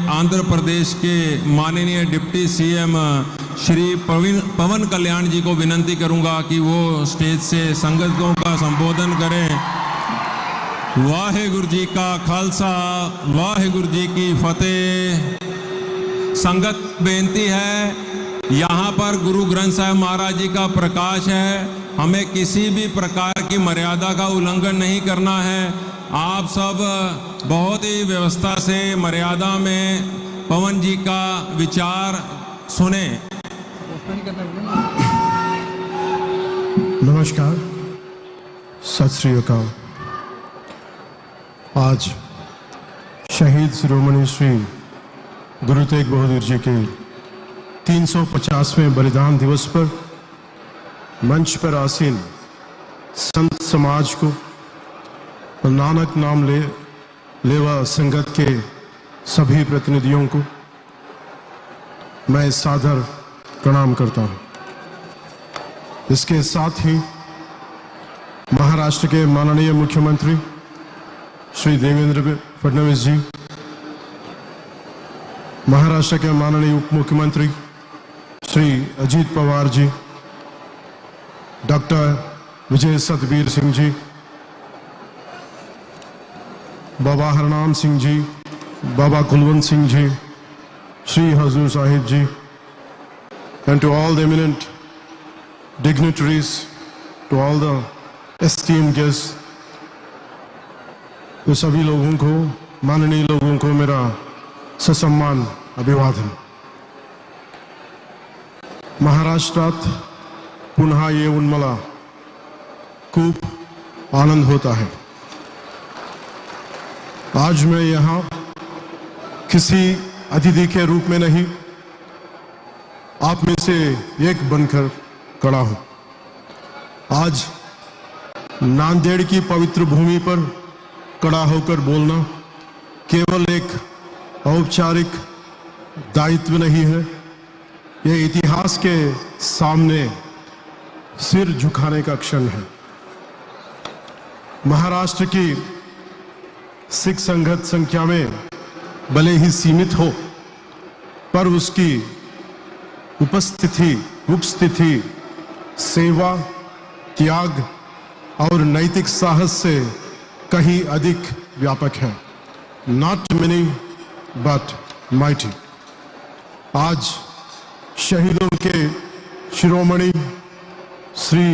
आंध्र प्रदेश के माननीय deputy CM Shri Pawan कल्याण जी को विनंती करूंगा कि वो स्टेज से संगतों का संबोधन करें। वाहेगुरु जी का खालसा, वाहेगुरु जी की फतेह। संगत बेनती है, यहाँ पर गुरु ग्रंथ साहिब महाराज जी का प्रकाश है, हमें किसी भी प्रकार की मर्यादा का उल्लंघन नहीं करना है। आप सब बहुत ही व्यवस्था से मर्यादा में पवन जी का विचार सुने। नमस्कार, सत श्री अकाल। आज शहीद शिरोमणि श्री गुरु तेग बहादुर जी के 350वें बलिदान दिवस पर मंच पर आसीन संत समाज को और नानक नाम लेवा संगत के सभी प्रतिनिधियों को मैं सादर प्रणाम करता हूं। इसके साथ ही महाराष्ट्र के माननीय मुख्यमंत्री श्री देवेंद्र फडणवीस जी, महाराष्ट्र के माननीय उप मुख्यमंत्री Shri Ajit Pawar ji, doctor Vijay Satbir Singh ji, Baba Harnam Singh ji, Baba Kulwant Singh ji, Shri Hazur Sahib ji, and to all the eminent dignitaries, to all the esteemed guests, तो सभी लोगों को, माननीय लोगों को मेरा ससम्मान अभिवादन। महाराष्ट्रात पुन्हा येऊन मला खूप आनंद होता है। आज मैं यहाँ किसी अतिथि के रूप में नहीं, आप में से एक बनकर खड़ा हूं। आज नांदेड़ की पवित्र भूमि पर खड़ा होकर बोलना केवल एक औपचारिक दायित्व नहीं है, यह इतिहास के सामने सिर झुकाने का क्षण है। महाराष्ट्र की सिख संगत संख्या में भले ही सीमित हो, पर उसकी उपस्थिति सेवा, त्याग और नैतिक साहस से कहीं अधिक व्यापक है। Not many but mighty. आज शहीदों के शिरोमणि श्री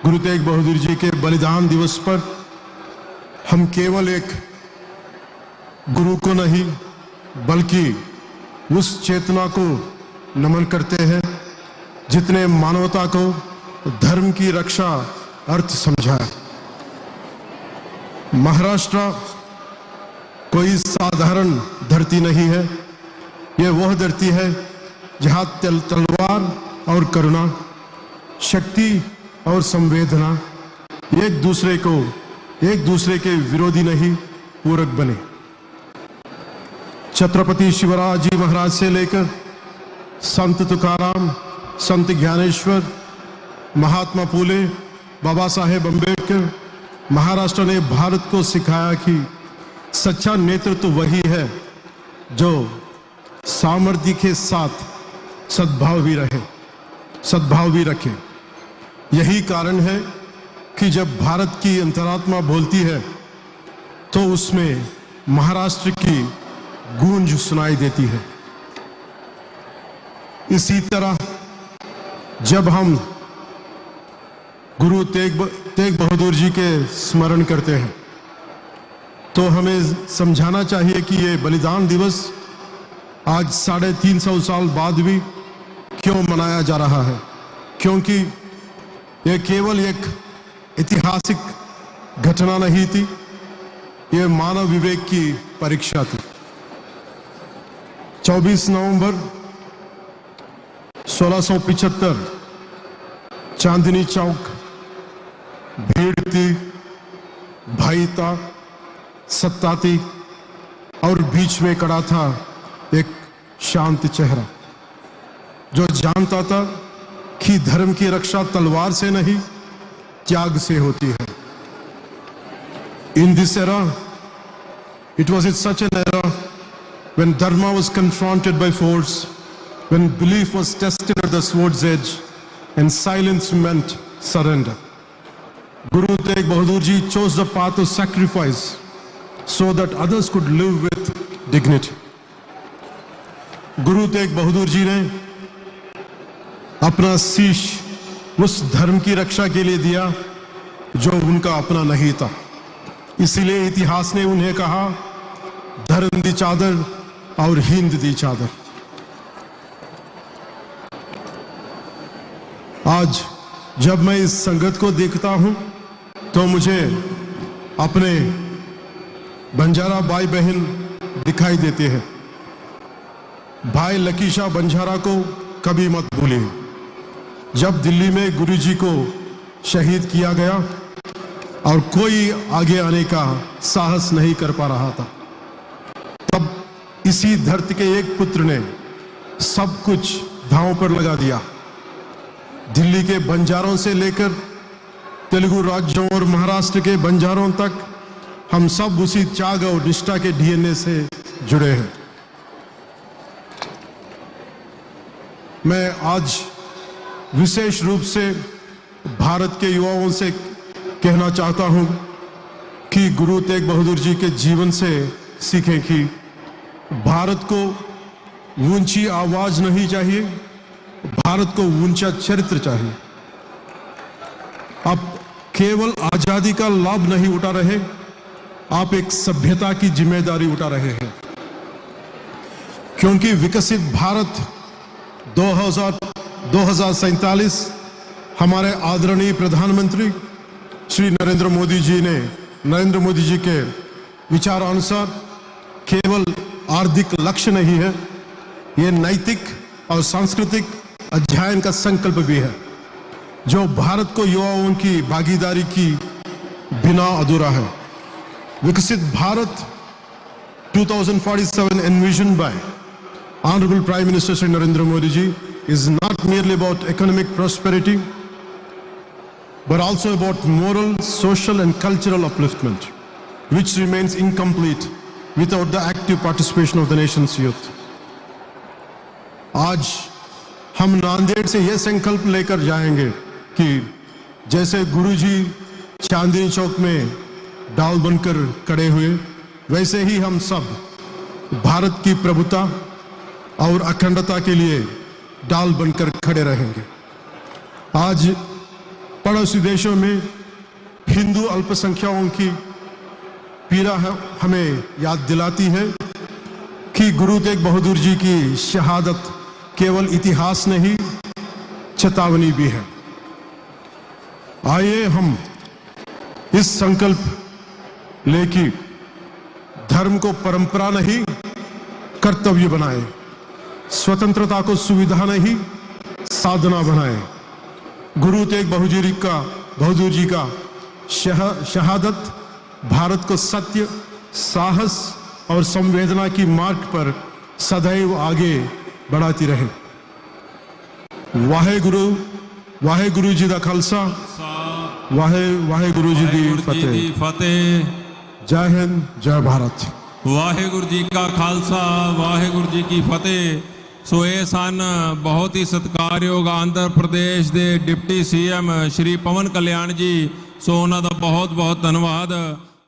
गुरु तेग बहादुर जी के बलिदान दिवस पर हम केवल एक गुरु को नहीं बल्कि उस चेतना को नमन करते हैं जितने मानवता को धर्म की रक्षा अर्थ समझाया। महाराष्ट्र कोई साधारण धरती नहीं है, यह वह धरती है जहां तलवार और करुणा, शक्ति और संवेदना एक दूसरे के विरोधी नहीं पूरक बने। छत्रपति शिवराज जी महाराज से लेकर संत तुकाराम, संत ज्ञानेश्वर, महात्मा फूले, बाबा साहेब अम्बेडकर, महाराष्ट्र ने भारत को सिखाया कि सच्चा नेतृत्व वही है जो सामर्थ्य के साथ सद्भाव भी रखे। यही कारण है कि जब भारत की अंतरात्मा बोलती है तो उसमें महाराष्ट्र की गूंज सुनाई देती है। इसी तरह जब हम गुरु तेग बहादुर जी के स्मरण करते हैं तो हमें समझाना चाहिए कि ये बलिदान दिवस आज 350 साल बाद भी क्यों मनाया जा रहा है। क्योंकि यह केवल एक ऐतिहासिक घटना नहीं थी, यह मानव विवेक की परीक्षा थी। 24 नवंबर 1675 चांदनी चौक भीड़ थी, भाई था, सत्ता थी और बीच में खड़ा था एक शांत चेहरा जो जानता था कि धर्म की रक्षा तलवार से नहीं त्याग से होती है। In this era, it was in such an era when dharma was confronted by force, when belief was tested at the sword's edge, and silence meant surrender. Guru Tegh Bahadur Ji chose the path of sacrifice so that others could live with dignity. Guru Tegh Bahadur Ji ने अपना शीश उस धर्म की रक्षा के लिए दिया जो उनका अपना नहीं था। इसीलिए इतिहास ने उन्हें कहा, धर्म दी चादर और हिंद दी चादर। आज जब मैं इस संगत को देखता हूं तो मुझे अपने बंजारा भाई बहन दिखाई देते हैं। भाई लकी शाह बंजारा को कभी मत भूलिए। जब दिल्ली में गुरुजी को शहीद किया गया और कोई आगे आने का साहस नहीं कर पा रहा था, तब इसी धरती के एक पुत्र ने सब कुछ दांव पर लगा दिया। दिल्ली के बंजारों से लेकर तेलुगु राज्यों और महाराष्ट्र के बंजारों तक हम सब उसी त्याग और निष्ठा के डीएनए से जुड़े हैं। मैं आज विशेष रूप से भारत के युवाओं से कहना चाहता हूं कि गुरु तेग बहादुर जी के जीवन से सीखें कि भारत को ऊंची आवाज नहीं चाहिए, भारत को ऊंचा चरित्र चाहिए। आप केवल आजादी का लाभ नहीं उठा रहे, आप एक सभ्यता की जिम्मेदारी उठा रहे हैं, क्योंकि विकसित भारत 2047 हमारे आदरणीय प्रधानमंत्री श्री नरेंद्र मोदी जी के विचारानुसार केवल आर्थिक लक्ष्य नहीं है, ये नैतिक और सांस्कृतिक अध्ययन का संकल्प भी है, जो भारत को युवाओं की भागीदारी की बिना अधूरा है। विकसित Bharat 2047 envisioned by Honorable Prime Minister Shri Narendra Modi ji is not merely about economic prosperity, but also about moral, social and cultural upliftment, which remains incomplete without the active participation of the nation's youth. आज हम नांदेड़ से यह संकल्प लेकर जाएंगे कि जैसे गुरुजी चांदनी चौक में डाल बनकर खड़े हुए, वैसे ही हम सब भारत की प्रभुता और अखंडता के लिए डाल बनकर खड़े रहेंगे। आज पड़ोसी देशों में हिंदू अल्पसंख्यकों की पीड़ा हमें याद दिलाती है कि गुरु तेग बहादुर जी की शहादत केवल इतिहास नहीं, चेतावनी भी है। आइए हम इस संकल्प लेके धर्म को परंपरा नहीं, कर्तव्य बनाए, स्वतंत्रता को सुविधा नहीं, साधना बनाए। गुरु तेग बहादुर जी का शहादत भारत को सत्य, साहस और संवेदना की मार्ग पर सदैव आगे बढ़ाती रहे। वाहेगुरु जी दा खालसा, वाहेगुरु जी दी फतेह। जय हिंद, जय भारत। वाहेगुरु जी का खालसा, वाहेगुरु जी की फतेह। सो ये सन बहुत ही सत्कारयोग आंध्र प्रदेश के डिप्टी सीएम श्री पवन कल्याण जी। सो उन्हों का बहुत बहुत धन्यवाद।